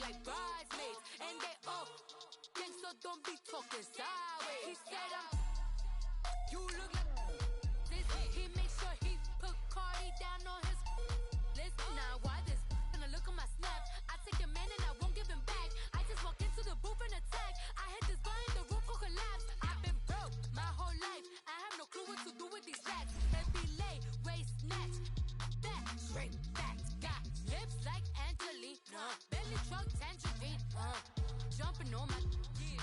like bridesmaids, and they all think so. Don't be talking sideways. He said, you look like this. He makes sure he put Cardi down on his list. Now why this? Gonna look at my snap. I take your man and I won't give him back. I just walk into the booth and attack. I hit this button, the roof will collapse. I've been broke my whole life. I have no clue what to do with these racks. Heavy lay, waist snatch, fat, straight facts. Got lips like Angelina, belly truck tangerine. Jumping on my,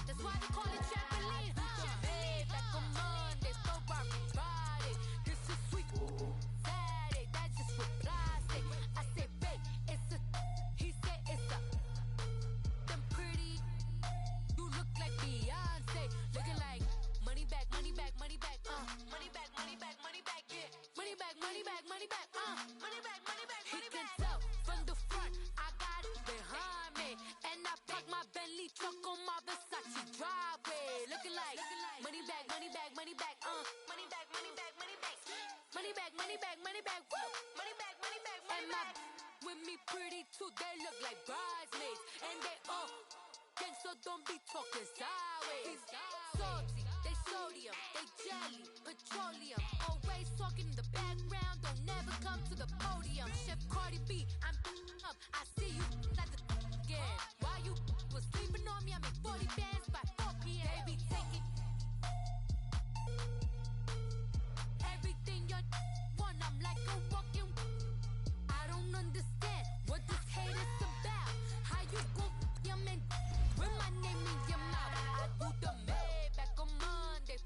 that's why they call it trampoline. Hey, back on Monday, so Friday. This is sweet. Saturday, that's just with plastic. I say, babe, it's a. He said it's a. Them pretty. You look like Beyonce, looking like money back, money back, money back. Money back, money back, money back. Yeah, money back, money back, money back. Money back, money back, money back. He can tell from the front, I got it behind me, and I park my Bentley truck on my Versace driveway, looking like money back, money back, money back. Money back, money back, money back. Money back, money back, money back. Woo! Money back, money back, money back. With me pretty too, they look like bridesmaids, and they all think so. Don't be talking sideways. Salty, they sodium, they jelly, petroleum. Always talking in the background, don't never come to the podium. Chef Cardi B, I'm up. I see you at the again. While you was sleeping on me, I make 40 bands by 4 p.m. They be taking everything you want. I'm like a walking. I don't understand what this hate is about. How you go your man with my name in your mouth? I do the Maybach on Monday,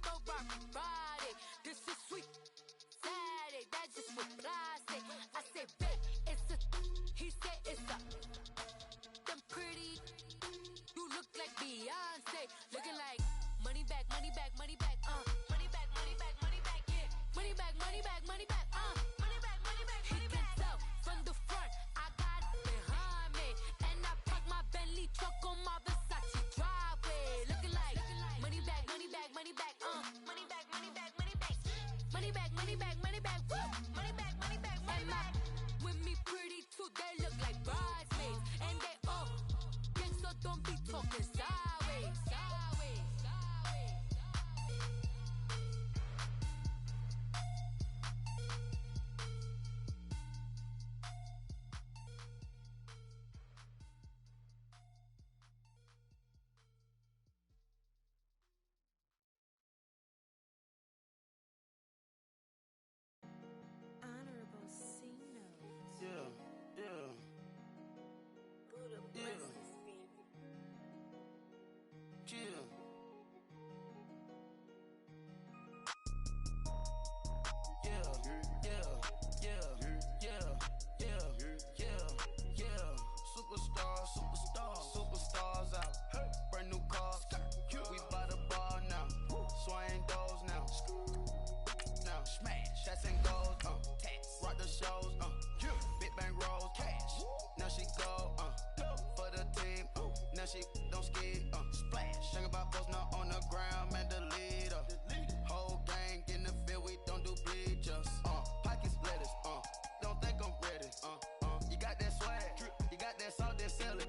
Friday. This is sweet. Saturday, that's just with plastic. I say, babe, it's a. He said it's a. Them pretty. You look like Beyonce, looking like money back, money back, money back. Money back, money back, money back. Yeah, money back, money back, money back. Money back, money back, money back. He can tell from the front, I got it behind me, and I park my Bentley truck on my Versace driveway, looking like money back, money back, money back. Money back, money back, money back. Money back, money back, money back. Woo! Money back, money back, money back. With me pretty too, they look like bridesmaids, and they all think so. Don't be talking sideways. Sideways, sideways. Honorable C notes. Yeah, yeah, Buddha yeah, blesses me. yeah. Superstars out. Brand new cars. We by the bar now. Swaying doors now. Now smash. Shots and goals. Rock the shows. Big bang rolls. Cash. Now she go. For the team. Now she don't ski. Splash. Think about posting up on the ground. Man, the leader. Whole gang in the field. We don't do bleachers. Pockets lettuce. Don't think I'm ready. You got that swag. You got that salt, then sell it.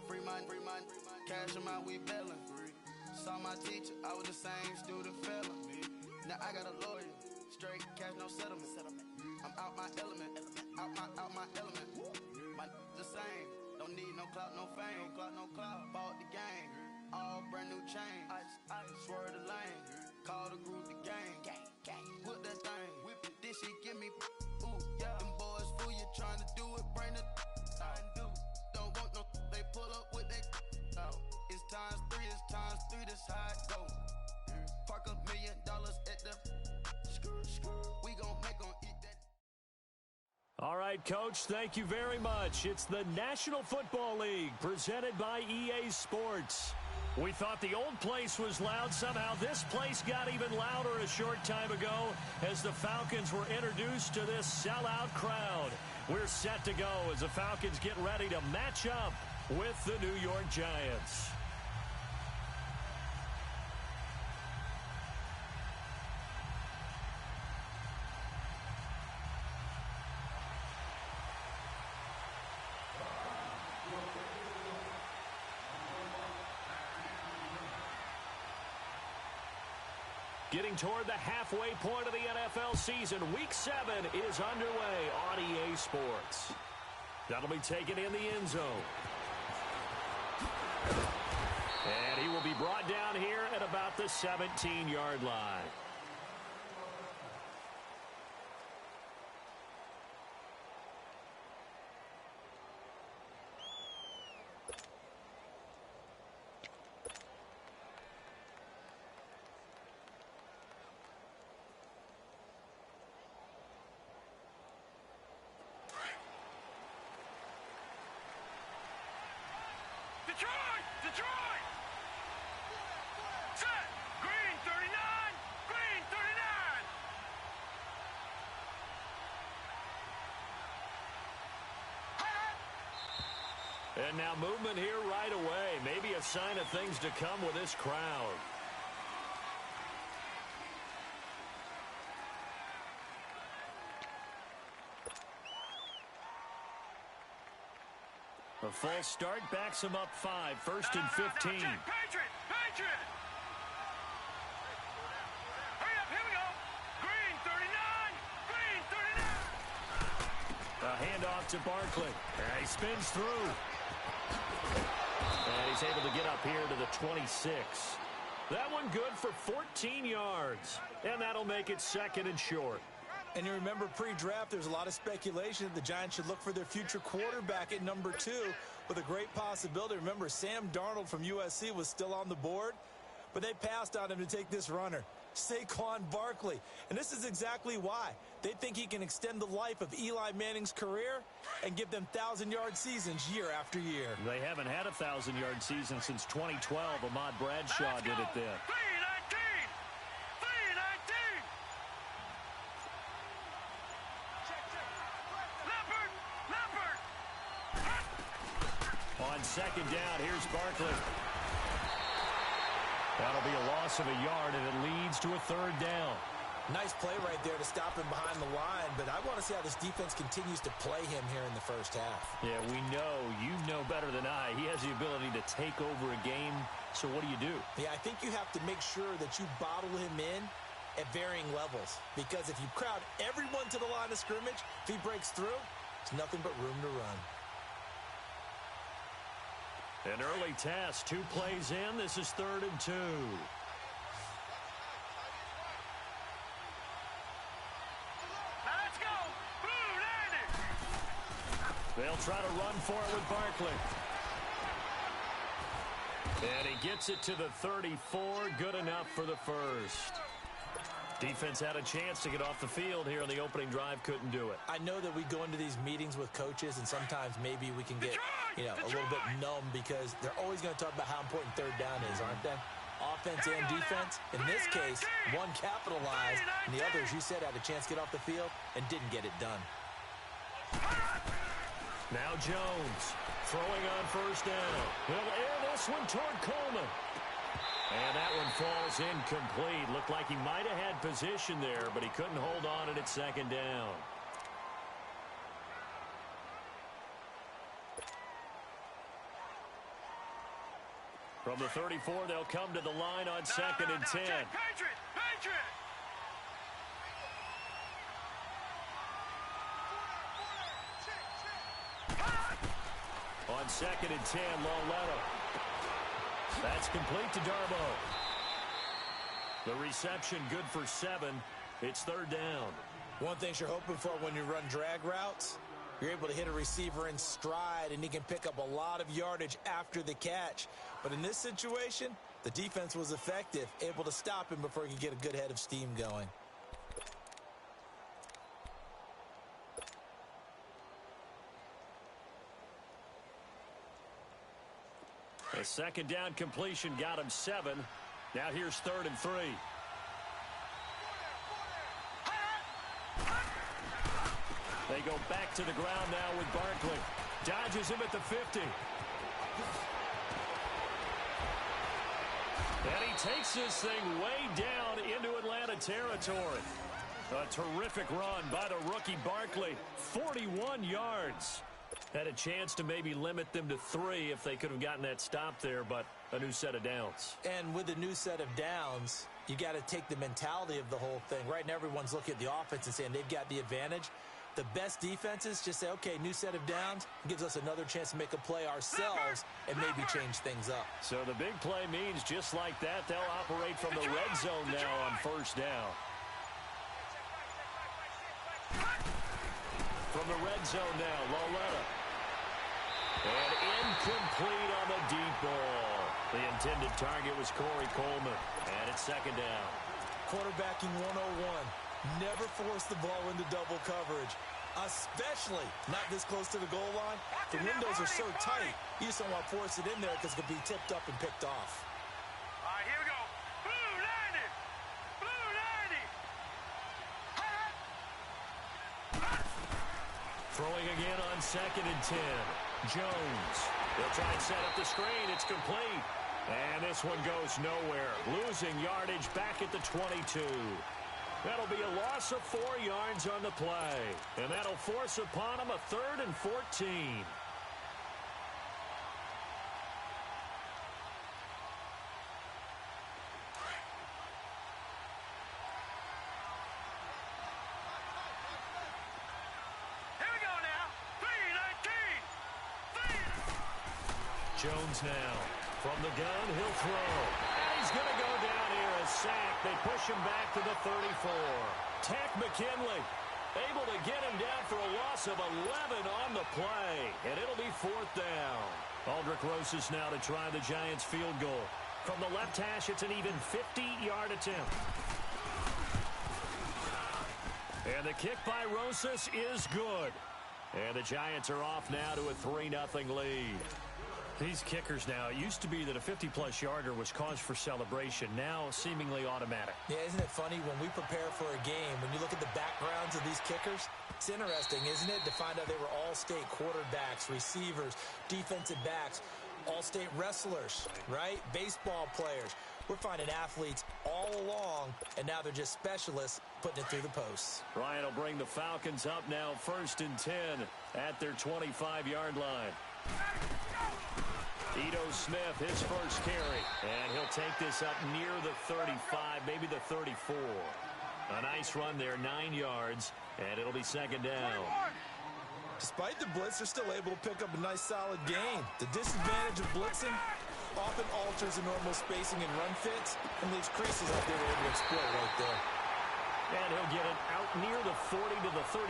Free mind. Cash them out, we bailin'. Saw my teacher, I was the same student fella. Now I got a lawyer. Straight cash, no settlement. I'm out my element. Out my element. My the same. Don't need no clout, no fame. Bought the game. All brand new chain. I swerve the lane. Call the group the gang. Whip that thing. Whip it. Then she give me. Ooh, yeah. Them boys fool you trying to do it. Bring the. Don't want no. They pull up with they. It's times three. This how it go. Park $1 million at the. We gon' make 'em eat that. All right, Coach, thank you very much. It's the National Football League presented by EA Sports. We thought the old place was loud. Somehow this place got even louder a short time ago as the Falcons were introduced to this sellout crowd. We're set to go as the Falcons get ready to match up with the New York Giants. Getting toward the halfway point of the NFL season. Week 7 is underway on EA Sports. That'll be taken in the end zone. And he will be brought down here at about the 17-yard line. Detroit! Set! Green 39! Green 39! And now movement here right away. Maybe a sign of things to come with this crowd. A false start backs him up 5. First and 15. Patriot! Hurry up, here we go! Green 39! Green 39! A handoff to Barkley. And he spins through. And he's able to get up here to the 26. That one good for 14 yards. And that'll make it 2nd and short. And you remember pre-draft, there's a lot of speculation that the Giants should look for their future quarterback at number 2 with a great possibility. Remember, Sam Darnold from USC was still on the board, but they passed on him to take this runner, Saquon Barkley. And this is exactly why. They think he can extend the life of Eli Manning's career and give them 1,000-yard seasons year after year. They haven't had a 1,000-yard season since 2012. Ahmad Bradshaw did it then. 2nd down, here's Barkley. That'll be a loss of a yard, and it leads to a 3rd down. Nice play right there to stop him behind the line, but I want to see how this defense continues to play him here in the first half. Yeah, we know. You know better than I. He has the ability to take over a game, so what do? Yeah, I think you have to make sure that you bottle him in at varying levels, because if you crowd everyone to the line of scrimmage, if he breaks through, there's nothing but room to run. An early test, 2 plays in. This is 3rd and 2. Let's go! They'll try to run for it with Barkley. And he gets it to the 34. Good enough for the first. Defense had a chance to get off the field here on the opening drive. Couldn't do it. I know that we go into these meetings with coaches, and sometimes maybe we can get, a little bit numb because they're always going to talk about how important 3rd down is, aren't they? Offense and defense. In this case, one capitalized, and the others, you said, had a chance to get off the field and didn't get it done. Now Jones throwing on 1st down. He'll air this one toward Coleman. And that one falls incomplete. Looked like he might have had position there, but he couldn't hold on at 2nd down. From the 34, they'll come to the line on 2nd and 10. Patriot! On 2nd and 10, Loletta. That's complete to Darbo. The reception good for 7. It's 3rd down. One thing you're hoping for when you run drag routes, you're able to hit a receiver in stride, and he can pick up a lot of yardage after the catch. But in this situation, the defense was effective, able to stop him before he could get a good head of steam going. A 2nd down completion got him 7. Now here's 3rd and 3. They go back to the ground now with Barkley. Dodges him at the 50. And he takes this thing way down into Atlanta territory. A terrific run by the rookie Barkley. 41 yards. Had a chance to maybe limit them to 3 if they could have gotten that stop there, but a new set of downs. And with a new set of downs, you got to take the mentality of the whole thing. Right now, everyone's looking at the offense and saying they've got the advantage. The best defenses just say, okay, new set of downs, gives us another chance to make a play ourselves and maybe change things up. So the big play means just like that, they'll operate from the red zone now on first down. From the red zone now, Loletta. And incomplete on the deep ball. The intended target was Corey Coleman. And it's second down. Quarterbacking 101. Never force the ball into double coverage, especially not this close to the goal line. The windows are so tight, you just don't want to force it in there because it could be tipped up and picked off. All right, here we go. Blue 90. Blue 90. Throwing again on 2nd and 10. Jones. They'll try and set up the screen. It's complete. And this one goes nowhere. Losing yardage back at the 22. That'll be a loss of 4 yards on the play. And that'll force upon them a 3rd and 14. Here we go now. 3-19. Jones now. From the gun, he'll throw. And he's going to go down here, a sack. They push him back to the 34. Tech McKinley able to get him down for a loss of 11 on the play. And it'll be 4th down. Aldrich Rosas now to try the Giants field goal. From the left hash, it's an even 50-yard attempt. And the kick by Rosas is good. And the Giants are off now to a 3-0 lead. These kickers now, it used to be that a 50-plus yarder was cause for celebration. Now, seemingly automatic. Yeah, isn't it funny when we prepare for a game, when you look at the backgrounds of these kickers, it's interesting, isn't it, to find out they were all-state quarterbacks, receivers, defensive backs, all-state wrestlers, right? Baseball players. We're finding athletes all along, and now they're just specialists putting it through the posts. Ryan will bring the Falcons up now, 1st and 10 at their 25-yard line. Ito Smith, his first carry, and he'll take this up near the 35, maybe the 34. A nice run there, 9 yards, and it'll be 2nd down. Despite the blitz, they're still able to pick up a nice solid gain. The disadvantage of blitzing often alters the normal spacing and run fits and leaves creases like they were able to exploit right there. And he'll get it out near the 40 to the 39.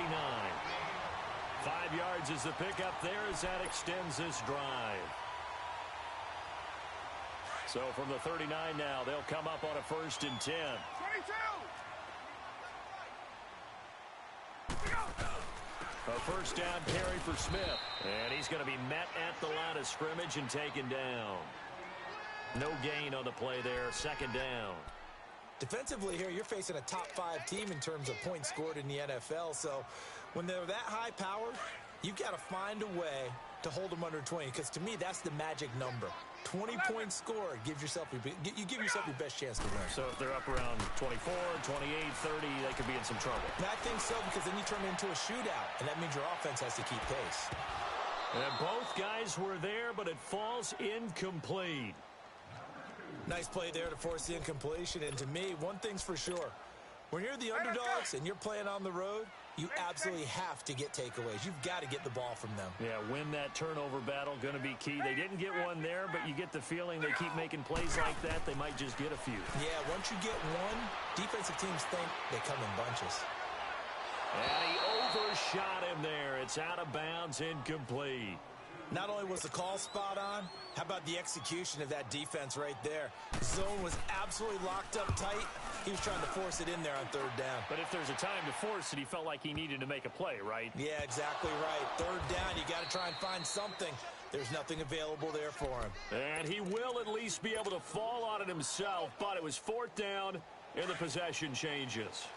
5 yards is the pickup there as that extends this drive. So from the 39 now, they'll come up on a 1st and 10. 22. A 1st down carry for Smith. And he's going to be met at the line of scrimmage and taken down. No gain on the play there, 2nd down. Defensively here, you're facing a top 5 team in terms of points scored in the NFL. So when they're that high powered, you've got to find a way to hold them under 20. Because to me, that's the magic number. 20 points scored, you give yourself your best chance to win. So if they're up around 24, 28, 30, they could be in some trouble. And I think so, because then you turn it into a shootout, and that means your offense has to keep pace. And both guys were there, but it falls incomplete. Nice play there to force the incompletion. And to me, one thing's for sure. When you're the underdogs and you're playing on the road, you absolutely have to get takeaways. You've got to get the ball from them. Yeah, win that turnover battle, going to be key. They didn't get one there, but you get the feeling they keep making plays like that, they might just get a few. Yeah, once you get one, defensive teams think they come in bunches. And he overshot him there. It's out of bounds, incomplete. Not only was the call spot on, how about the execution of that defense right there? Zone was absolutely locked up tight. He was trying to force it in there on 3rd down. But if there's a time to force it, he felt like he needed to make a play, right? Yeah, exactly right. 3rd down, you got to try and find something. There's nothing available there for him. And he will at least be able to fall on it himself, but it was 4th down, and the possession changes.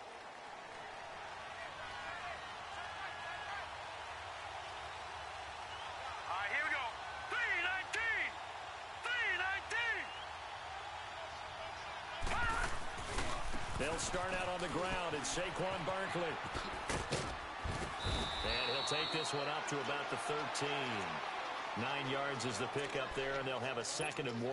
They'll start out on the ground. It's Saquon Barkley. And he'll take this one up to about the 13. 9 yards is the pickup there, and they'll have a 2nd and 1.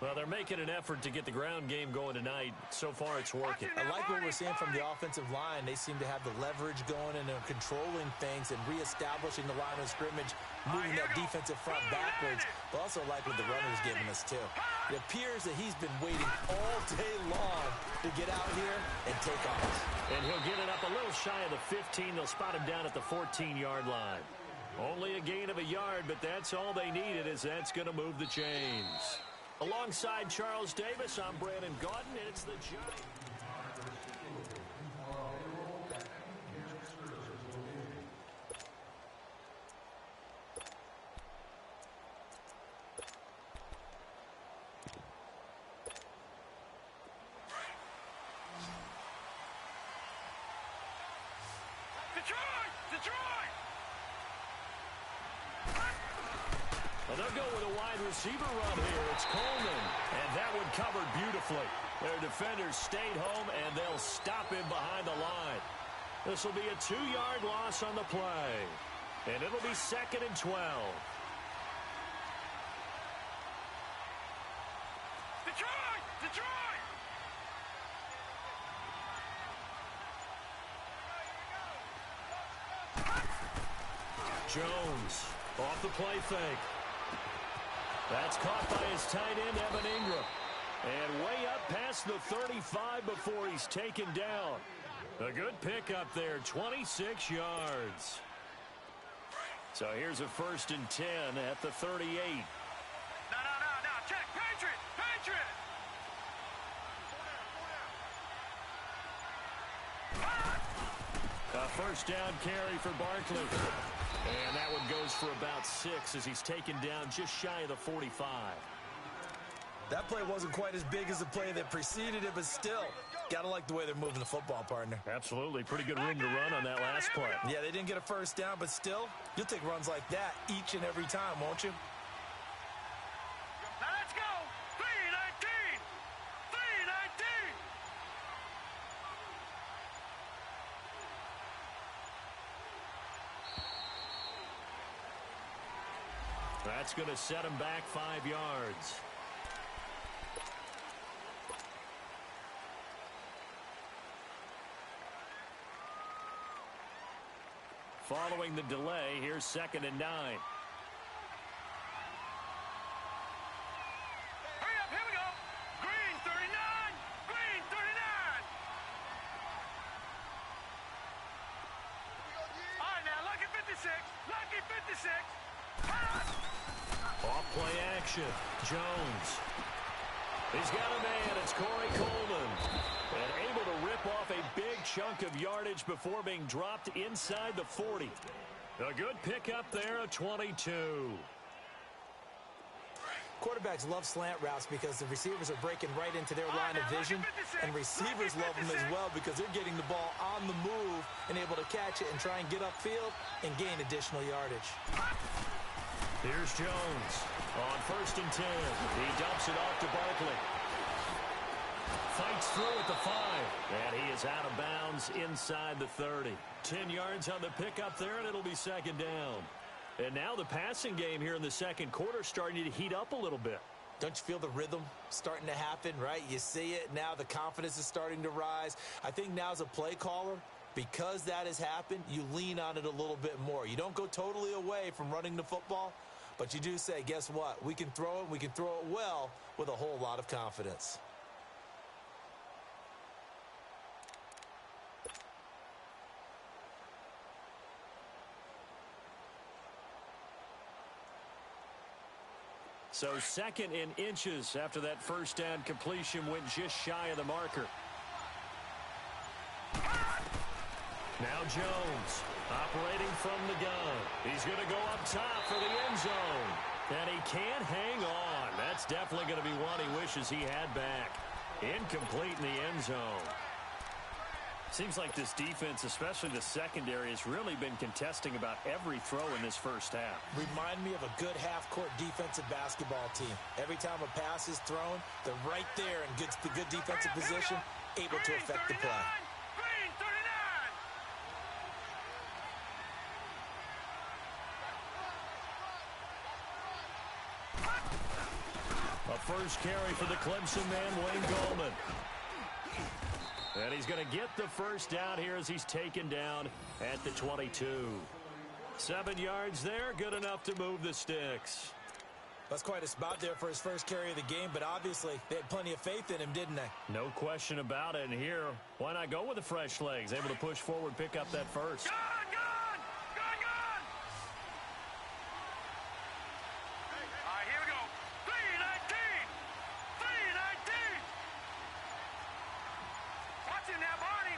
Well, they're making an effort to get the ground game going tonight. So far, it's working. I like what we're seeing from the offensive line. They seem to have the leverage going, and they're controlling things and reestablishing the line of scrimmage, moving that defensive front backwards. But also like what the runner's giving us, too. It appears that he's been waiting all day long to get out here and take off. And he'll get it up a little shy of the 15. They'll spot him down at the 14-yard line. Only a gain of a yard, but that's all they needed, as that's going to move the chains. Alongside Charles Davis, I'm Brandon Gaudin, and it's the Giants. Detroit! Well, they'll go with a wide receiver run here. It's Coleman, and that one covered beautifully. Their defenders stayed home, and they'll stop him behind the line. This will be a 2-yard loss on the play, and it'll be 2nd and 12. Detroit! Detroit! Jones off the play fake. That's caught by his tight end, Evan Ingram. And way up past the 35 before he's taken down. A good pickup there, 26 yards. So here's a 1st and 10 at the 38. No, check, Patriot! A 1st down carry for Barkley. And that one goes for about 6 as he's taken down just shy of the 45. That play wasn't quite as big as the play that preceded it, but still, got to like the way they're moving the football, partner. Absolutely. Pretty good room to run on that last play. Yeah, they didn't get a 1st down, but still, you'll take runs like that each and every time, won't you? Now let's go! 319! 319! That's going to set him back 5 yards. Following the delay, here's 2nd and 9. Hurry up, here we go! Green 39! Green 39! All right, now, lucky 56! Lucky 56! Off play action. Jones. He's got a man. It's Corey Coleman. And able to rip off a big chunk of yardage before being dropped inside the 40. A good pickup there, a 22. Quarterbacks love slant routes because the receivers are breaking right into their line of vision, and receivers love them as well because they're getting the ball on the move and able to catch it and try and get upfield and gain additional yardage. Here's Jones on 1st and 10. He dumps it off to Barkley. Fights through at the 5, and he is out of bounds inside the 30. 10 yards on the pickup there, and it'll be 2nd down. And now the passing game here in the 2nd quarter starting to heat up a little bit. Don't you feel the rhythm starting to happen, right? You see it now, the confidence is starting to rise. I think now as a play caller, because that has happened, you lean on it a little bit more. You don't go totally away from running the football, but you do say, guess what? We can throw it, we can throw it well with a whole lot of confidence. So 2nd in inches after that 1st down completion went just shy of the marker. Now Jones operating from the gun. He's going to go up top for the end zone. And he can't hang on. That's definitely going to be one he wishes he had back. Incomplete in the end zone. Seems like this defense, especially the secondary, has really been contesting about every throw in this 1st half. Remind me of a good half-court defensive basketball team. Every time a pass is thrown, they're right there in good defensive position, able to affect the play. Green 39! A first carry for the Clemson man, Wayne Gallman. And he's going to get the first down here as he's taken down at the 22. 7 yards there, good enough to move the sticks. That's quite a spot there for his first carry of the game, but obviously they had plenty of faith in him, didn't they? No question about it. And here, why not go with the fresh legs? Able to push forward, pick up that first. Gone! All right, here we go. 319! 319! Watch him now, Barney!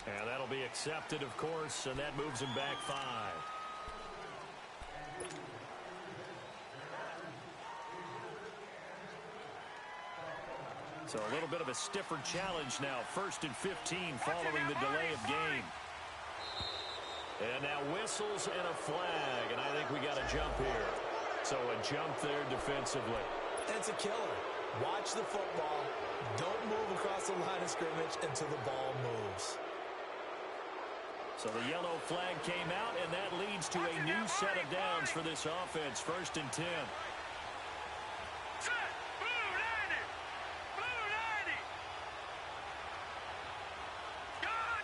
And that'll be accepted, of course, and that moves him back 5. So a little bit of a stiffer challenge now. 1st and 15 following the delay of game. And now whistles and a flag, and I think we got a jump here. So a jump there defensively. It's a killer. Watch the football. Don't move across the line of scrimmage until the ball moves. So the yellow flag came out, and that leads to a new set of downs for this offense. 1st and 10. Set! Blue 90! Blue 90! Gone!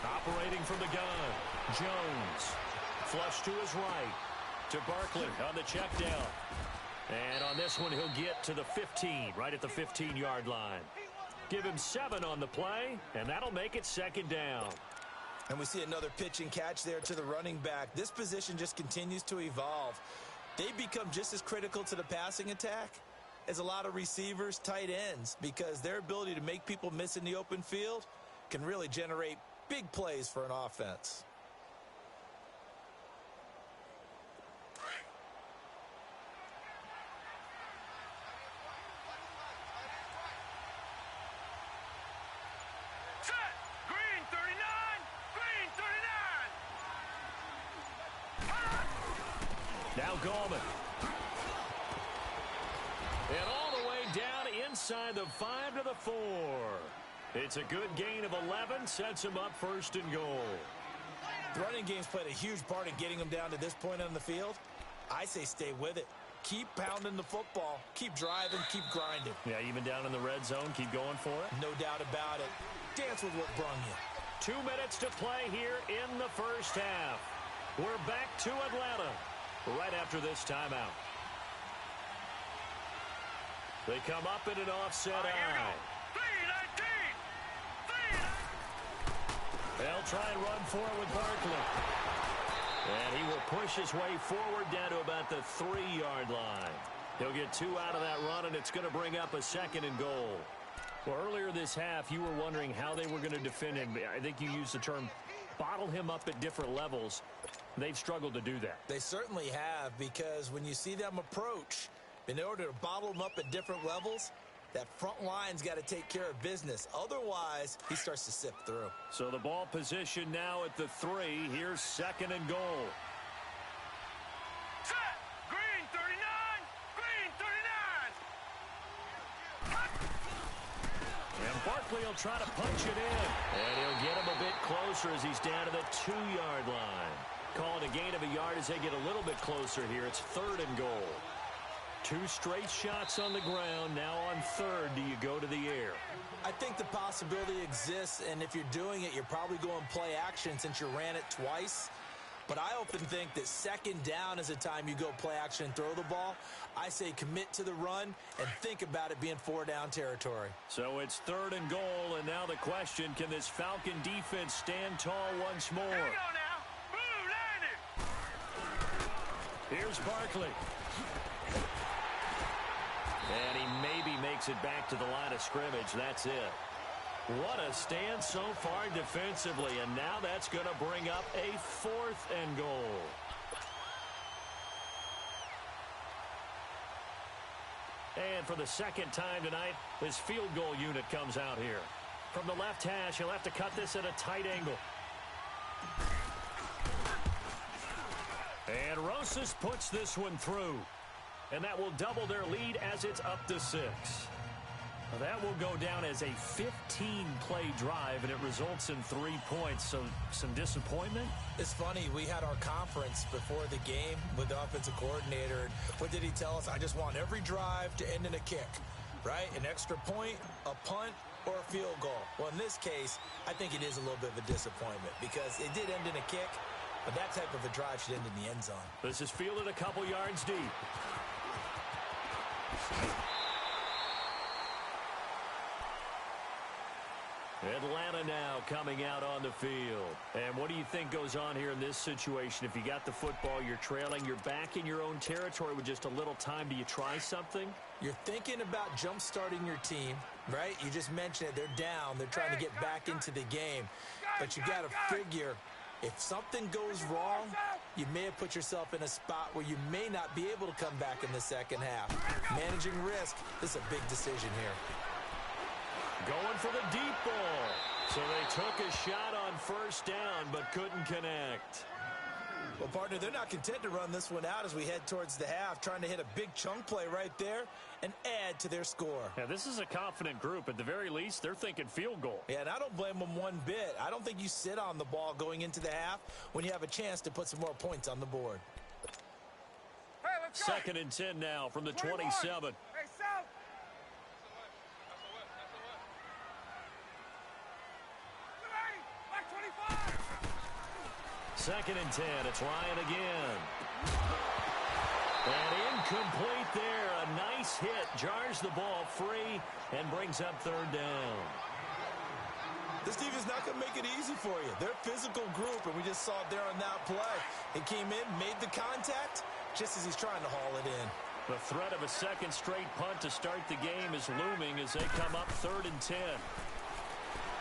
Operating from the gun, Jones. Flush to his right. To Barkley on the check down. And on this one, he'll get to the 15, right at the 15-yard line. Give him 7 on the play, and that'll make it 2nd down. And we see another pitch and catch there to the running back. This position just continues to evolve. They become just as critical to the passing attack as a lot of receivers, tight ends, because their ability to make people miss in the open field can really generate big plays for an offense. Now Gallman. And all the way down inside the 5 to the 4. It's a good gain of 11, sets him up 1st and goal. The running game's played a huge part in getting them down to this point on the field. I say stay with it. Keep pounding the football. Keep driving. Keep grinding. Yeah, even down in the red zone, keep going for it. No doubt about it. Dance with what brung you. 2 minutes to play here in the first half. We're back to Atlanta right after this timeout. They come up in an offset eye. 3-19! They'll try and run for it with Barkley. And he will push his way forward down to about the 3-yard line. He'll get 2 out of that run, and it's going to bring up a 2nd and goal. Well, earlier this half, you were wondering how they were going to defend him. I think you used the term bottle him up at different levels. They've struggled to do that. They certainly have, because when you see them approach, in order to bottle them up at different levels, that front line's got to take care of business. Otherwise, he starts to sift through. So the ball position now at the 3. Here's 2nd and goal. Set! Green 39! Green 39! And Barkley will try to punch it in. And he'll get him a bit closer as he's down to the 2-yard line. Calling a gain of a yard as they get a little bit closer here. It's 3rd and goal. 2 straight shots on the ground. Now on 3rd, do you go to the air? I think the possibility exists, and if you're doing it, you're probably going play action since you ran it twice. But I often think that 2nd down is the time you go play action and throw the ball. I say commit to the run and think about it being 4-down territory. So it's 3rd and goal, and now the question, can this Falcon defense stand tall once more? Here we go now! Here's Barkley. And he maybe makes it back to the line of scrimmage. That's it. What a stand so far defensively. And now that's going to bring up a 4th and goal. And for the 2nd time tonight, this field goal unit comes out here. From the left hash, he'll have to cut this at a tight angle. And Rosas puts this one through. And that will double their lead as it's up to 6. Well, that will go down as a 15-play drive, and it results in 3 points. So some disappointment? It's funny. We had our conference before the game with the offensive coordinator. And what did he tell us? I just want every drive to end in a kick, right? An extra point, a punt, or a field goal. Well, in this case, I think it is a little bit of a disappointment because it did end in a kick, but that type of a drive should end in the end zone. This is fielded a couple yards deep. Atlanta now coming out on the field. And what do you think goes on here in this situation? If you got the football, you're trailing, you're back in your own territory with just a little time. Do you try something? You're thinking about jump-starting your team, right? You just mentioned it. They're down. They're trying to get back into the game. But you got to figure if something goes wrong, you may have put yourself in a spot where you may not be able to come back in the second half. Managing risk, this is a big decision here. Going for the deep ball. So they took a shot on first down but couldn't connect. Well, partner, they're not content to run this one out as we head towards the half, trying to hit a big chunk play right there and add to their score. Yeah, this is a confident group. At the very least, they're thinking field goal. Yeah, and I don't blame them one bit. I don't think you sit on the ball going into the half when you have a chance to put some more points on the board. Hey, let's go. 2nd and 10 now from the 27. Hey, South. 2nd and 10. It's Ryan again. And incomplete there. A nice hit. Jars the ball free and brings up 3rd down. This defense is not going to make it easy for you. They're a physical group, and we just saw it there on that play. He came in, made the contact, just as he's trying to haul it in. The threat of a second straight punt to start the game is looming as they come up 3rd and 10.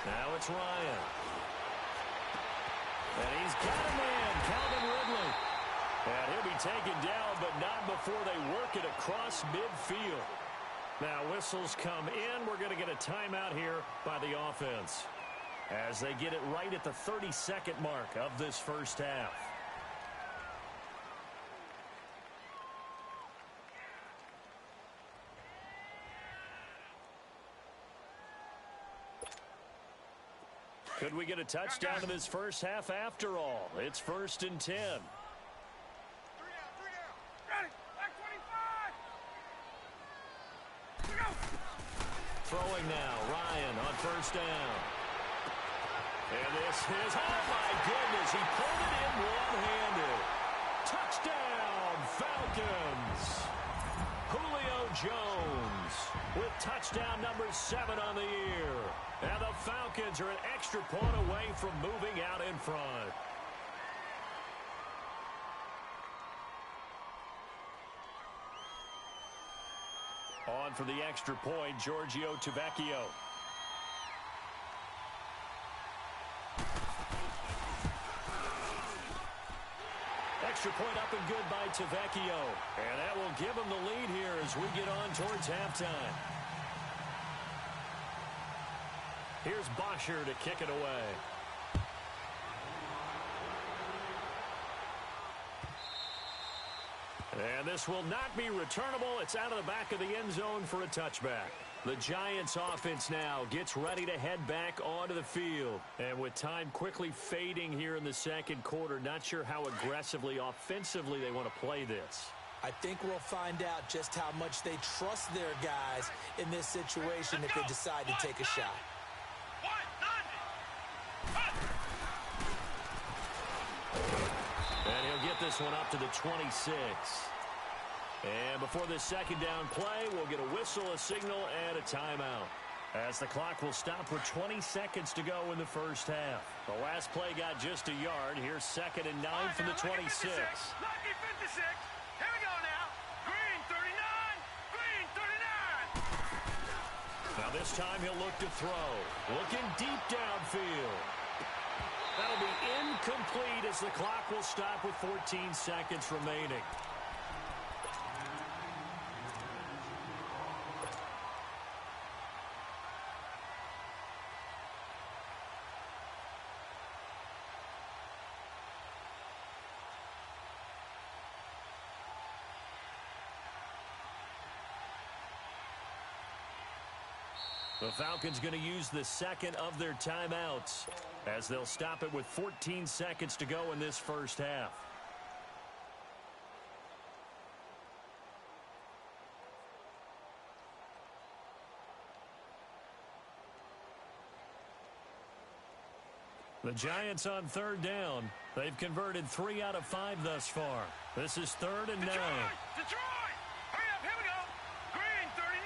Now it's Ryan. And he's got a man, Calvin Ridley. And he'll be taken down, but not before they work it across midfield. Now whistles come in. We're going to get a timeout here by the offense as they get it right at the 32nd mark of this first half. Could we get a touchdown in this first half after all? It's 1st and 10. 3 down. Ready. Back 25. Here we go. Throwing now. Ryan on 1st down. And this is, oh my goodness, he pulled it in one-handed. Touchdown, Falcons. Julio Jones with touchdown number 7 on the year. And the Falcons are an extra point away from moving out in front. On for the extra point, Giorgio Tavecchio. Extra point up and good by Tavecchio. And that will give him the lead here as we get on towards halftime. Here's Bosher to kick it away. And this will not be returnable. It's out of the back of the end zone for a touchback. The Giants offense now gets ready to head back onto the field. And with time quickly fading here in the second quarter, not sure how aggressively, offensively they want to play this. I think we'll find out just how much they trust their guys in this situation if they decide to take a shot. And he'll get this one up to the 26. And before this second down play, we'll get a whistle, a signal, and a timeout, as the clock will stop with 20 seconds to go in the first half. The last play got just a yard. Here's 2nd and 9 from the 26. Lucky 56. Here we go now. Green 39. Green 39. Now this time he'll look to throw. Looking deep downfield. That'll be incomplete as the clock will stop with 14 seconds remaining. The Falcons going to use the second of their timeouts as they'll stop it with 14 seconds to go in this first half. The Giants on third down. They've converted 3 out of 5 thus far. This is 3rd and 9. Detroit! Hurry up, here we go! Green, 39!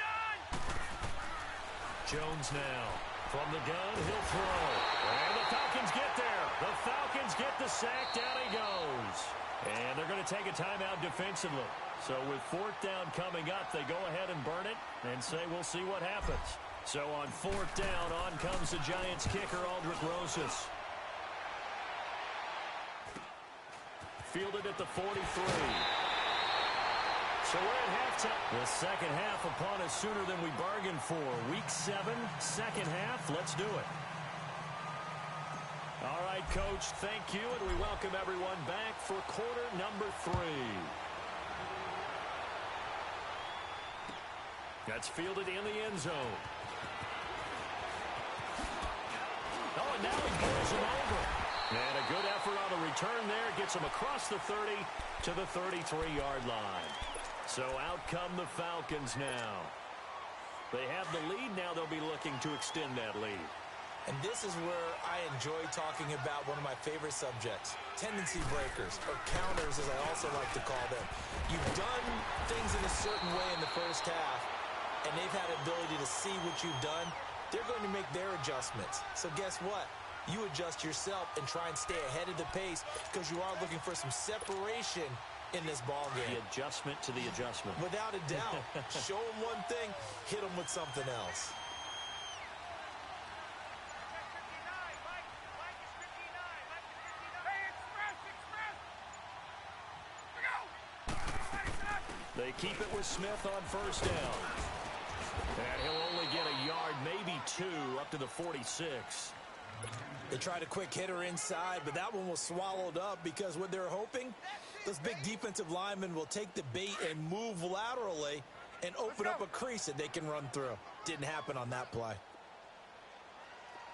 Jones now. From the gun, he'll throw. And the Falcons get there. The Falcons get the sack. Down he goes. And they're going to take a timeout defensively. So with 4th down coming up, they go ahead and burn it and say we'll see what happens. So on 4th down, on comes the Giants kicker, Aldrick Rosas. Fielded at the 43. So we're at halftime. The second half upon us sooner than we bargained for. Week 7, second half. Let's do it. All right, Coach, thank you, and we welcome everyone back for quarter number 3. That's fielded in the end zone. Oh, and now he pulls him over. And a good effort on the return there. Gets him across the 30 to the 33-yard line. So out come the Falcons now. They have the lead. Now they'll be looking to extend that lead. And this is where I enjoy talking about one of my favorite subjects, tendency breakers, or counters as I also like to call them. You've done things in a certain way in the first half, and they've had the ability to see what you've done. They're going to make their adjustments. So guess what? You adjust yourself and try and stay ahead of the pace because you are looking for some separation in this ball game. The adjustment to the adjustment. Without a doubt. Show them one thing, hit them with something else. They keep it with Smith on first down. And he'll only get a yard, maybe 2, up to the 46. They tried a quick hitter inside, but that one was swallowed up because what they're hoping, those big defensive linemen will take the bait and move laterally and open up a crease that they can run through. Didn't happen on that play.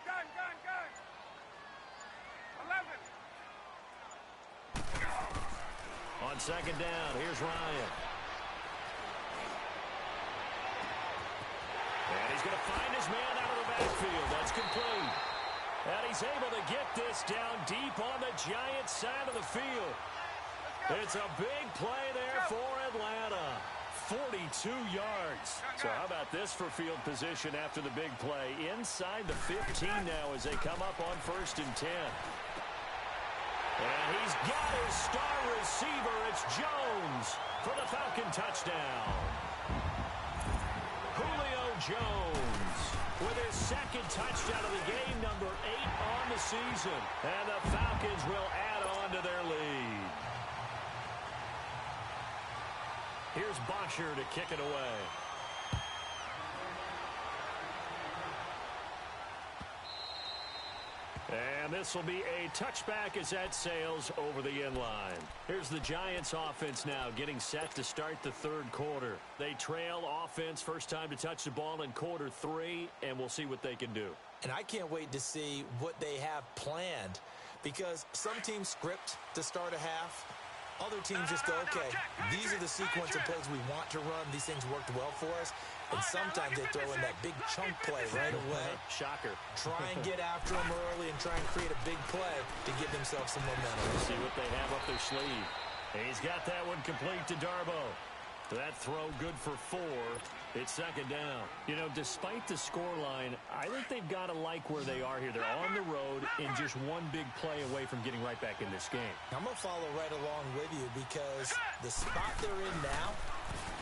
Gun! 11! On second down, here's Ryan. And he's going to find his man out of the backfield. That's complete. And he's able to get this down deep on the Giants side of the field. It's a big play there for Atlanta. 42 yards. So how about this for field position after the big play? Inside the 15 now as they come up on 1st and 10. And he's got his star receiver. It's Jones for the Falcon touchdown. Julio Jones with his second touchdown of the game, number 8 on the season. And the Falcons will add on to their lead. Here's Bosher to kick it away. And this will be a touchback as that sails over the end line. Here's the Giants offense now getting set to start the 3rd quarter. They trail offense, first time to touch the ball in quarter 3, and we'll see what they can do. And I can't wait to see what they have planned because some teams script to start a half. Other teams just go, okay, these are the sequence of plays we want to run. These things worked well for us. And sometimes they throw in that big chunk play right away. Shocker. Try and get after them early and try and create a big play to give themselves some momentum. Let's see what they have up their sleeve. He's got that one complete to Darbo. That throw good for 4. It's second down. You know, despite the scoreline, I think they've got to like where they are here. They're on the road and just one big play away from getting right back in this game. I'm going to follow right along with you because the spot they're in now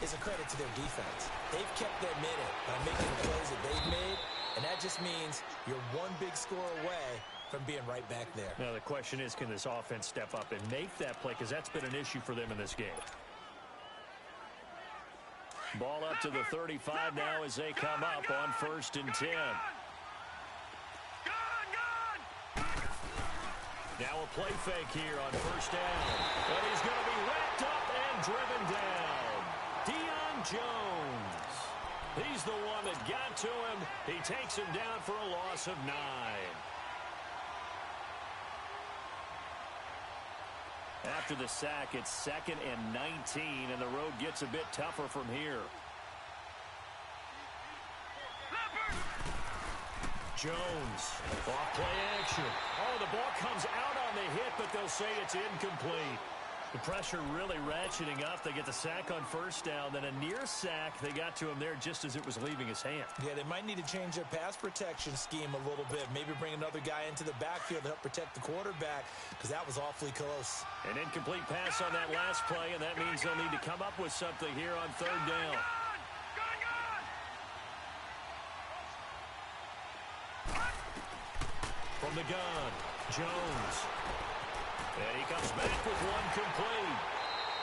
is a credit to their defense. They've kept their minute by making the plays that they've made, and that just means you're one big score away from being right back there. Now, the question is, can this offense step up and make that play? Because that's been an issue for them in this game. Ball up to the 35 now as they come up on 1st and 10. Now a play fake here on 1st down. And he's going to be wrapped up and driven down. Deion Jones. He's the one that got to him. He takes him down for a loss of 9. After the sack, it's 2nd and 19, and the road gets a bit tougher from here. Jones, off play action. Oh, the ball comes out on the hit, but they'll say it's incomplete. The pressure really ratcheting up. They get the sack on first down, then a near sack. They got to him there just as it was leaving his hand. Yeah, they might need to change their pass protection scheme a little bit. Maybe bring another guy into the backfield to help protect the quarterback, because that was awfully close. An incomplete pass on that last play, and that means they'll need to come up with something here on third down. From the gun, Jones. And he comes back with one complete.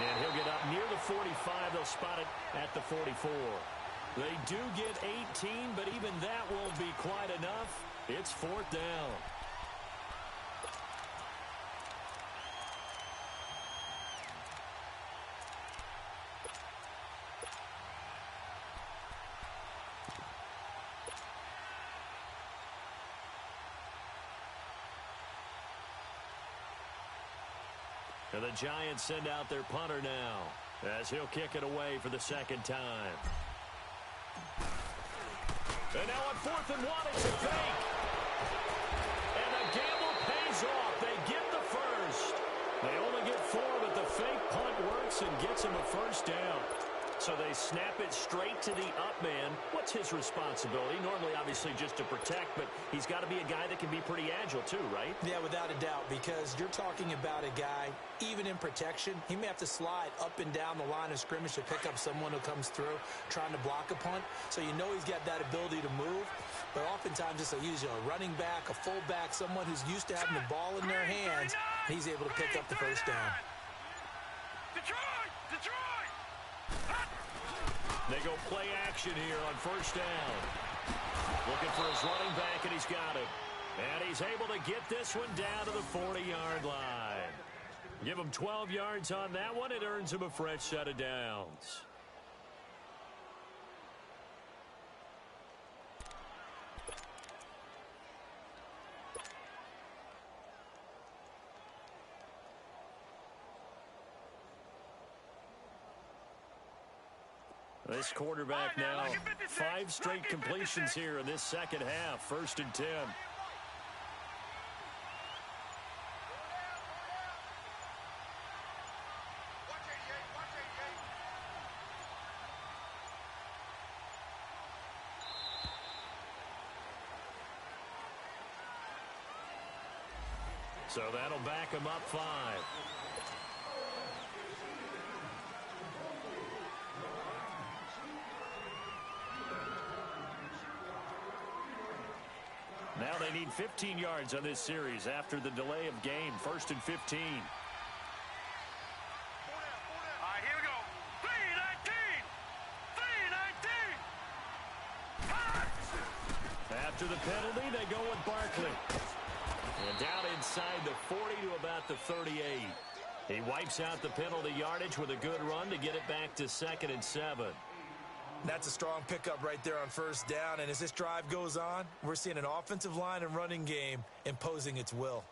And he'll get up near the 45. They'll spot it at the 44. They do get 18, but even that won't be quite enough. It's 4th down. And the Giants send out their punter now as he'll kick it away for the 2nd time. And now on 4th and 1, it's a fake. And the gamble pays off. They get the first. They only get 4, but the fake punt works and gets them a first down. So they snap it straight to the up man. What's his responsibility? Normally, obviously, just to protect, but he's got to be a guy that can be pretty agile too, right? Yeah, without a doubt, because you're talking about a guy, even in protection, he may have to slide up and down the line of scrimmage to pick up someone who comes through trying to block a punt. So you know he's got that ability to move, but oftentimes it's usually a running back, a fullback, someone who's used to having the ball in their hands. He's able to pick up the first down. Detroit! They go play action here on first down. Looking for his running back, and he's got it. And he's able to get this one down to the 40-yard line. Give him 12 yards on that one. It earns him a fresh set of downs. This quarterback now, 5 straight completions here in this second half. 1st and 10. So that'll back him up 5. Now they need 15 yards on this series after the delay of game. 1st and 15. All right, here we go. 3-19. After the penalty, they go with Barkley. And down inside the 40 to about the 38. He wipes out the penalty yardage with a good run to get it back to 2nd and 7. That's a strong pickup right there on first down. And as this drive goes on, we're seeing an offensive line and running game imposing its will.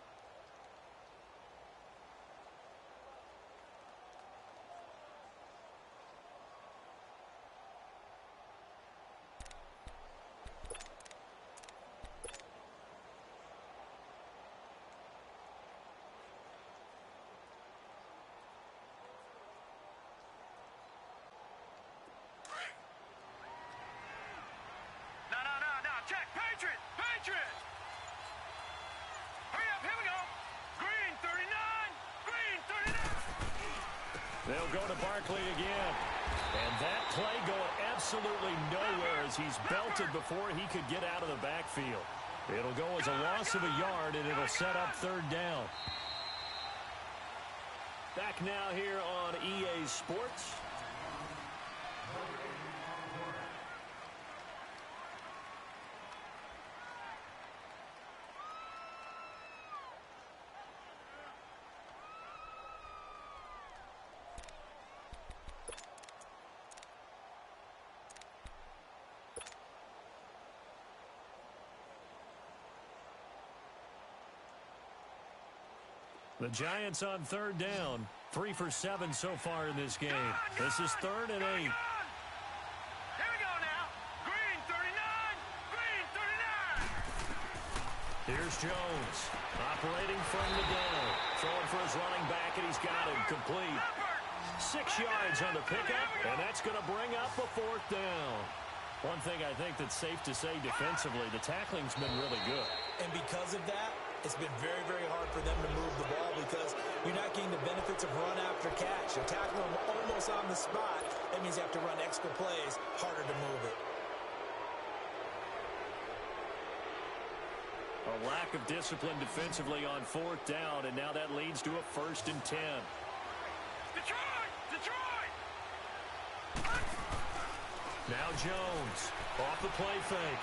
They'll go to Barkley again. And that play going absolutely nowhere as he's belted before he could get out of the backfield. It'll go as a loss of a yard, and it'll set up 3rd down. Back now here on EA Sports. The Giants on third down. 3 for 7 so far in this game. This is 3rd and 8. Here we go now. Green 39. Green 39. Here's Jones operating from the gun. Throwing for his running back, and he's got him complete. 6 yards on the pickup, and that's going to bring up a 4th down. One thing I think that's safe to say defensively, the tackling's been really good. And because of that, it's been very, very hard for them to move the ball because you're not getting the benefits of run after catch. You're tackling them almost on the spot. That means you have to run extra plays, harder to move it. A lack of discipline defensively on 4th down, and now that leads to a 1st and 10. Detroit! Detroit! Now Jones off the play fake.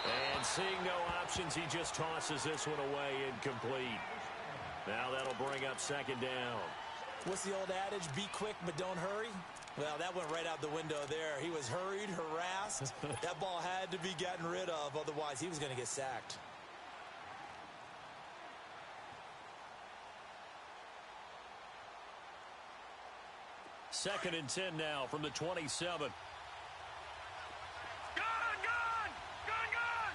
And seeing no options, he just tosses this one away incomplete. Now that'll bring up 2nd down. What's the old adage? Be quick, but don't hurry. Well, that went right out the window there. He was hurried, harassed. That ball had to be gotten rid of. Otherwise, he was going to get sacked. Second and 10 now from the 27. Gun! Gun! Gun! Gun!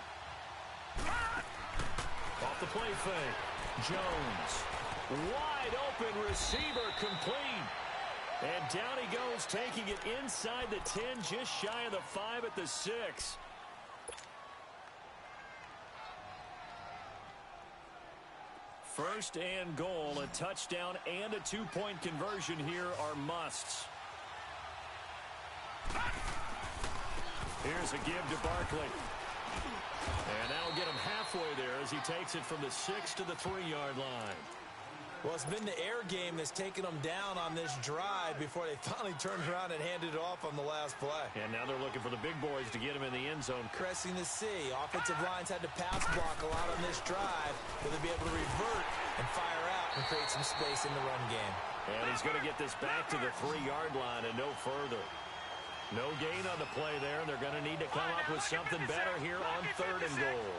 Off the play fake. Jones. Wide open receiver complete. And down he goes, taking it inside the 10, just shy of the 5 at the 6. First and goal, a touchdown and a 2-point conversion here are musts. Here's a give to Barkley. And that'll get him halfway there as he takes it from the 6 to the 3-yard line. Well, it's been the air game that's taken them down on this drive before they finally turned around and handed it off on the last play. And now they're looking for the big boys to get him in the end zone. Pressing the C. Offensive lines had to pass block a lot on this drive, but they'll be able to revert and fire out and create some space in the run game. And he's going to get this back to the 3-yard line and no further. No gain on the play there, and they're going to need to come up with something better here on 3rd and goal.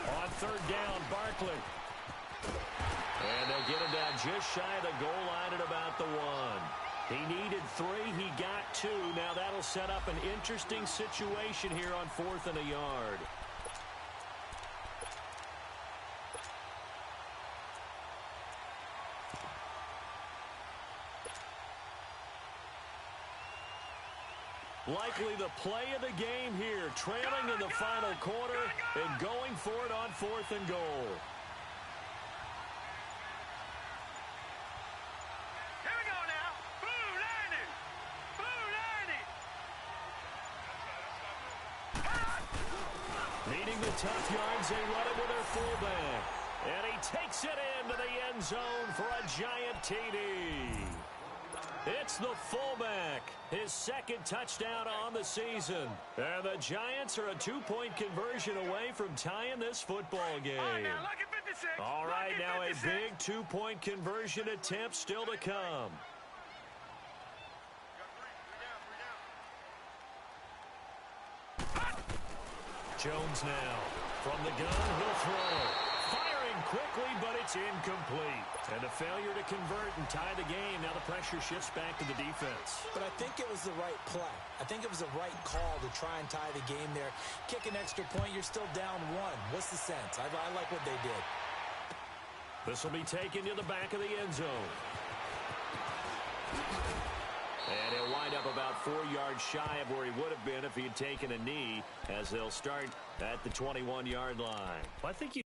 On 3rd down, Barkley. And they'll get him down just shy of the goal line at about the 1. He needed 3. He got 2. Now that'll set up an interesting situation here on 4th and a yard. Likely the play of the game here, trailing in the final quarter and going for it on 4th and goal. Here we go now. Blue 90. Blue 90. Needing the tough yards, they run it with their fullback. And he takes it into the end zone for a giant TD. It's the fullback, his 2nd touchdown on the season. And the Giants are a 2-point conversion away from tying this football game. All right, now a big 2-point conversion attempt still to come. Jones now from the gun, he'll throw. Firing quickly, but it's incomplete. And a failure to convert and tie the game. Now the pressure shifts back to the defense. But I think it was the right play. I think it was the right call to try and tie the game there. Kick an extra point, you're still down 1. What's the sense? I like what they did. This will be taken to the back of the end zone. And he'll wind up about 4 yards shy of where he would have been if he had taken a knee, as they'll start at the 21-yard line. I think you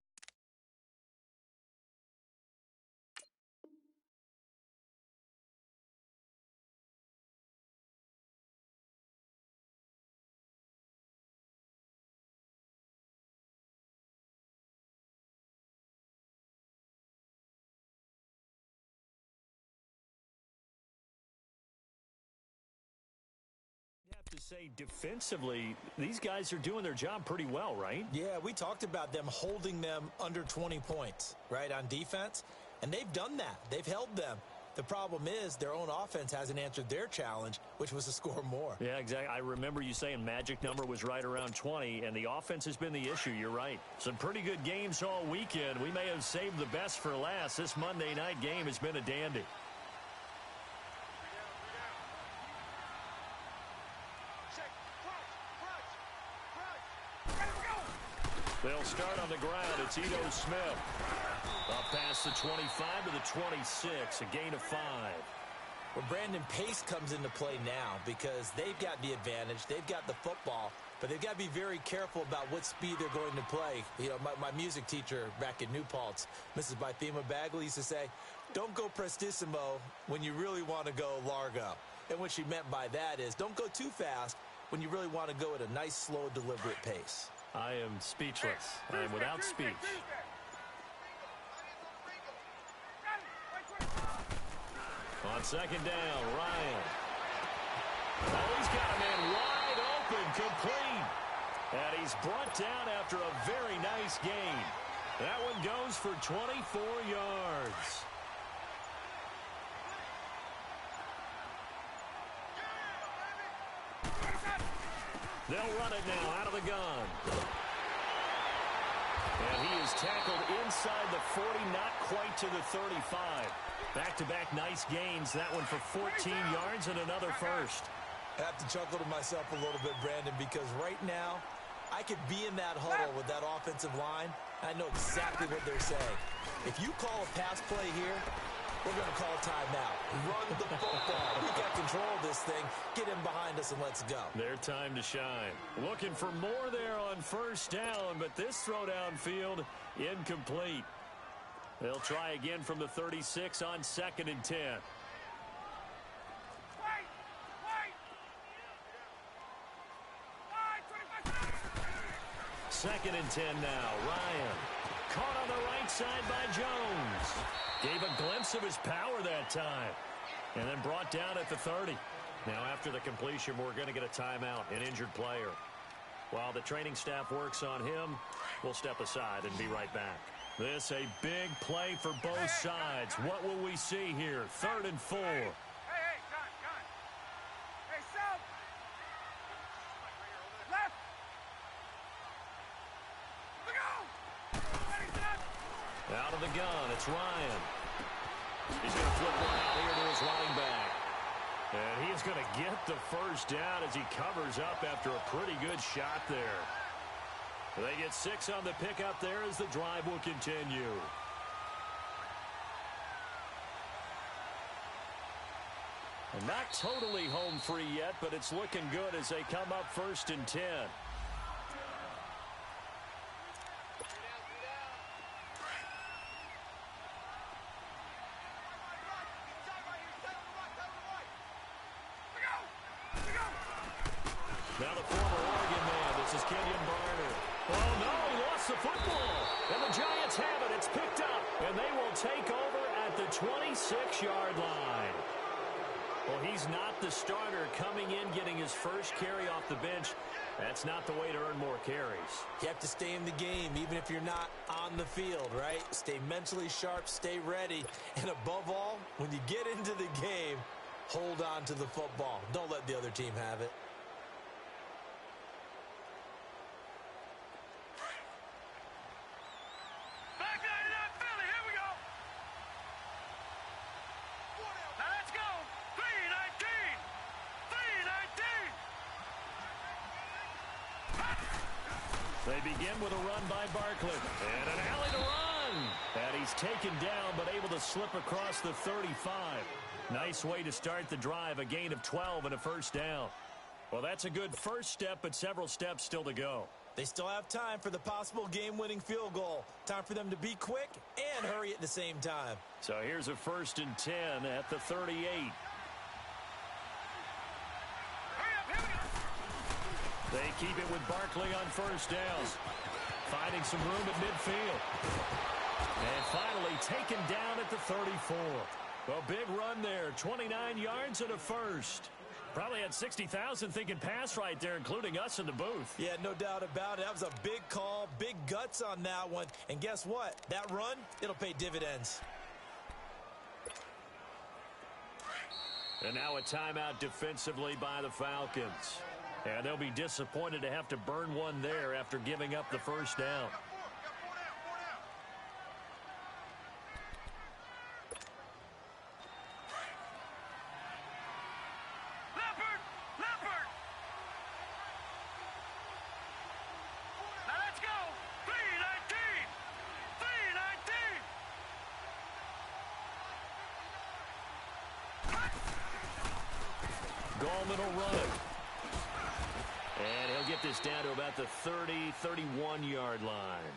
have to say defensively, these guys are doing their job pretty well, right? Yeah, we talked about them holding them under 20 points, right, on defense. And they've done that. They've held them. The problem is their own offense hasn't answered their challenge, which was to score more. Yeah, exactly. I remember you saying magic number was right around 20, and the offense has been the issue. You're right. Some pretty good games all weekend. We may have saved the best for last. This Monday night game has been a dandy. They'll start on the ground. It's Ito Smith. Up past the 25 to the 26, a gain of 5. Well, Brandon, pace comes into play now because they've got the advantage. They've got the football, but they've got to be very careful about what speed they're going to play. You know, my music teacher back in New Paltz, Mrs. Bythema Bagley, used to say, don't go prestissimo when you really want to go largo. And what she meant by that is don't go too fast when you really want to go at a nice, slow, deliberate pace. I am speechless. I am without speech. On second down, Ryan. Oh, he's got a man wide open, complete. And he's brought down after a very nice gain. That one goes for 24 yards. They'll run it now out of the gun. And he is tackled inside the 40, not quite to the 35. Back-to-back nice gains. That one for 14 yards and another first. I have to chuckle to myself a little bit, Brandon, because right now I could be in that huddle with that offensive line. I know exactly what they're saying. If you call a pass play here, we're going to call a timeout. Run the football. We got control of this thing. Get in behind us and let's go. Their time to shine. Looking for more there on first down, but this throw downfield incomplete. They'll try again from the 36 on 2nd and 10. Second and 10 now. Ryan caught on the right side by Jones. Gave a glimpse of his power that time. And then brought down at the 30. Now after the completion, we're going to get a timeout, an injured player. While the training staff works on him, we'll step aside and be right back. This a big play for both sides. What will we see here? 3rd and 4. Hey, John. Hey, Sal. Left. Look out. Out of the gun, it's Ryan. He's going to flip one out here to his running back. And he is going to get the first down as he covers up after a pretty good shot there. They get 6 on the pickup there as the drive will continue. And not totally home free yet, but it's looking good as they come up 1st and 10. Now the former Oregon man, this is Kenyon Barner. Oh, no, he lost the football. And the Giants have it. It's picked up. And they will take over at the 26-yard line. Well, he's not the starter coming in, getting his first carry off the bench. That's not the way to earn more carries. You have to stay in the game, even if you're not on the field, right? Stay mentally sharp, stay ready. And above all, when you get into the game, hold on to the football. Don't let the other team have it. They begin with a run by Barkley. And an alley to run. And he's taken down, but able to slip across the 35. Nice way to start the drive. A gain of 12 and a first down. Well, that's a good first step, but several steps still to go. They still have time for the possible game-winning field goal. Time for them to be quick and hurry at the same time. So here's a 1st and 10 at the 38. They keep it with Barkley on first down. Finding some room at midfield. And finally taken down at the 34. Well, big run there. 29 yards and a first. Probably had 60,000 thinking pass right there, including us in the booth. Yeah, no doubt about it. That was a big call, big guts on that one. And guess what? That run, it'll pay dividends. And now a timeout defensively by the Falcons. And they'll be disappointed to have to burn one there after giving up the first down. Now let's go. 319. 319. Gallman will run it. And he'll get this down to about the 30, 31-yard line.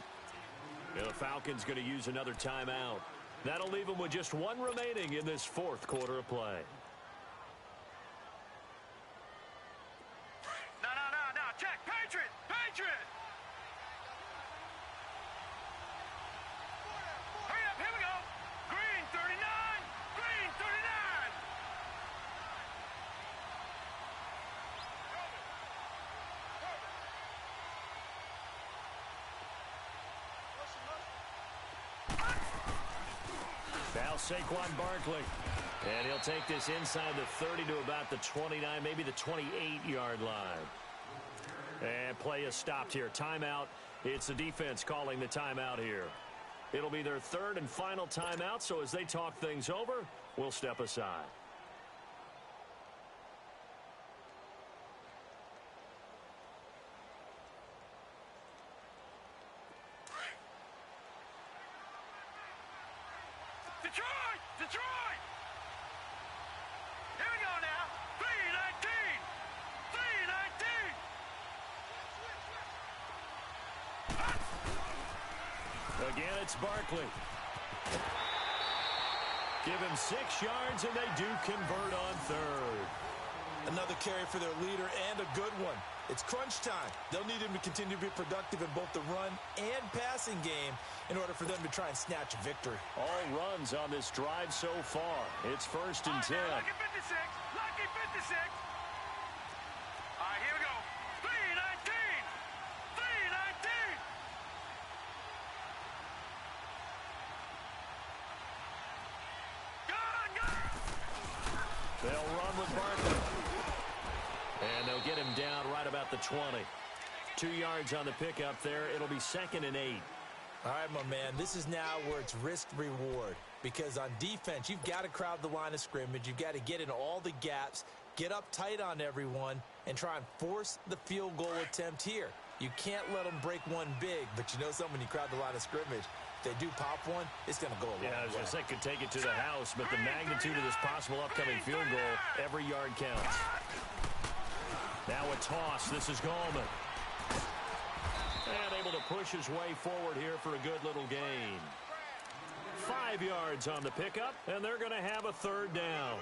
And the Falcons going to use another timeout. That'll leave them with just one remaining in this fourth quarter of play. No. Check. Patriot. Hurry up. Here we go. Green 39. Green 39. Now Saquon Barkley. And he'll take this inside the 30 to about the 29, maybe the 28-yard line. And play is stopped here. Timeout. It's the defense calling the timeout here. It'll be their third and final timeout, so as they talk things over, we'll step aside. Detroit! Here we go now. 319. 319. Again, it's Barkley. Give him 6 yards, and they do convert on third. Another carry for their leader, and a good one. It's crunch time. They'll need him to continue to be productive in both the run and passing game in order for them to try and snatch a victory. All runs on this drive so far. It's 1st and 10. Lucky 56. Lucky 56. All right, here we go. 319. 319. Go! They'll run with Barkley. And they'll get him down right about the 20. 2 yards on the pickup there. It'll be 2nd and 8. All right, my man, this is now where it's risk-reward. Because on defense, you've got to crowd the line of scrimmage. You've got to get in all the gaps, get up tight on everyone, and try and force the field goal attempt here. You can't let them break one big, but you know something, when you crowd the line of scrimmage, if they do pop one, it's going to go a long way. Yeah, I was going to say, could take it to the house, but the magnitude of this possible upcoming field goal, every yard counts. Now a toss. This is Gallman. And able to push his way forward here for a good little gain. 5 yards on the pickup, and they're going to have a third down.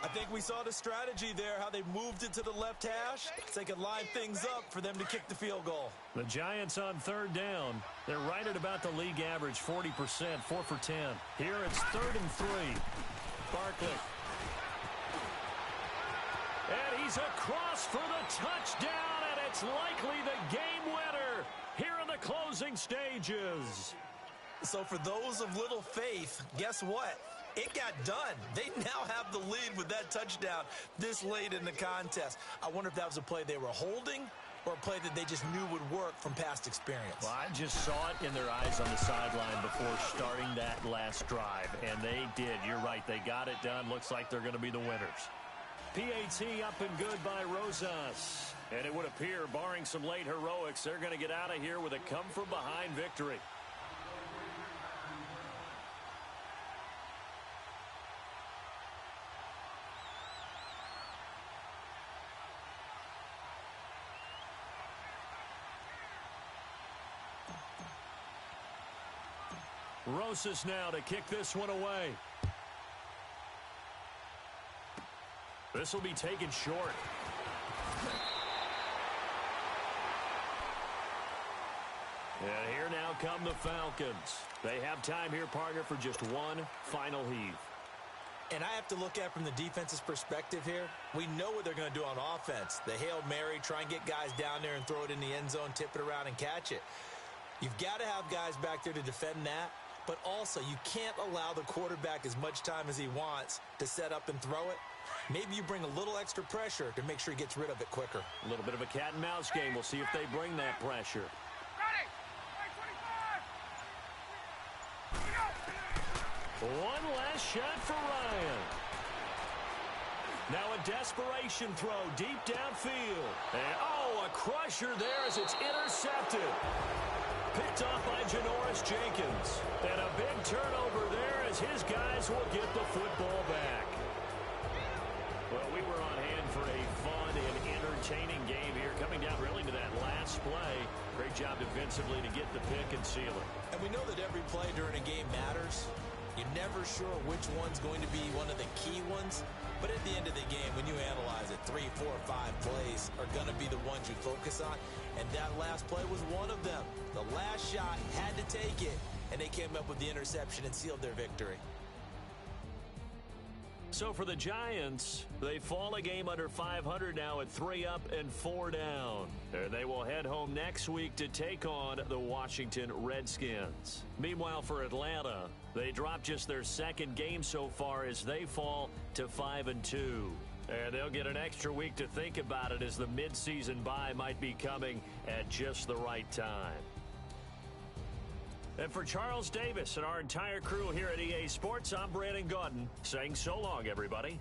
I think we saw the strategy there, how they moved it to the left hash so they could line things up for them to kick the field goal. The Giants on third down. They're right at about the league average, 40%, 4 for 10. Here it's 3rd and 3. Barkley. And he's across for the touchdown, and it's likely the game winner here in the closing stages. So for those of little faith, guess what? It got done. They now have the lead with that touchdown this late in the contest. I wonder if that was a play they were holding or a play that they just knew would work from past experience. Well, I just saw it in their eyes on the sideline before starting that last drive, and they did. You're right. They got it done. Looks like they're going to be the winners. PAT up and good by Rosas. And it would appear, barring some late heroics, they're going to get out of here with a come-from-behind victory. Rosas now to kick this one away. This will be taken short. And here now come the Falcons. They have time here, partner, for just one final heave. And I have to look at from the defense's perspective here. We know what they're going to do on offense. The Hail Mary, try and get guys down there and throw it in the end zone, tip it around and catch it. You've got to have guys back there to defend that. But also, you can't allow the quarterback as much time as he wants to set up and throw it. Maybe you bring a little extra pressure to make sure he gets rid of it quicker. A little bit of a cat and mouse game. We'll see if they bring that pressure. Ready! 25! One last shot for Ryan. Now a desperation throw deep downfield. And, a crusher there as it's intercepted. Picked off by Janoris Jenkins. And a big turnover there as his guys will get the football back. Well, we were on hand for a fun and entertaining game here, coming down really to that last play. Great job defensively to get the pick and seal it. And we know that every play during a game matters. You're never sure which one's going to be one of the key ones. But at the end of the game, when you analyze it, 3, 4, 5 plays are going to be the ones you focus on. And that last play was one of them. The last shot had to take it, and they came up with the interception and sealed their victory. So for the Giants, they fall a game under 500 now at 3 up and 4 down. And they will head home next week to take on the Washington Redskins. Meanwhile, for Atlanta, they dropped just their second game so far as they fall to 5-2. And they'll get an extra week to think about it as the midseason bye might be coming at just the right time. And for Charles Davis and our entire crew here at EA Sports, I'm Brandon Gaudin saying so long, everybody.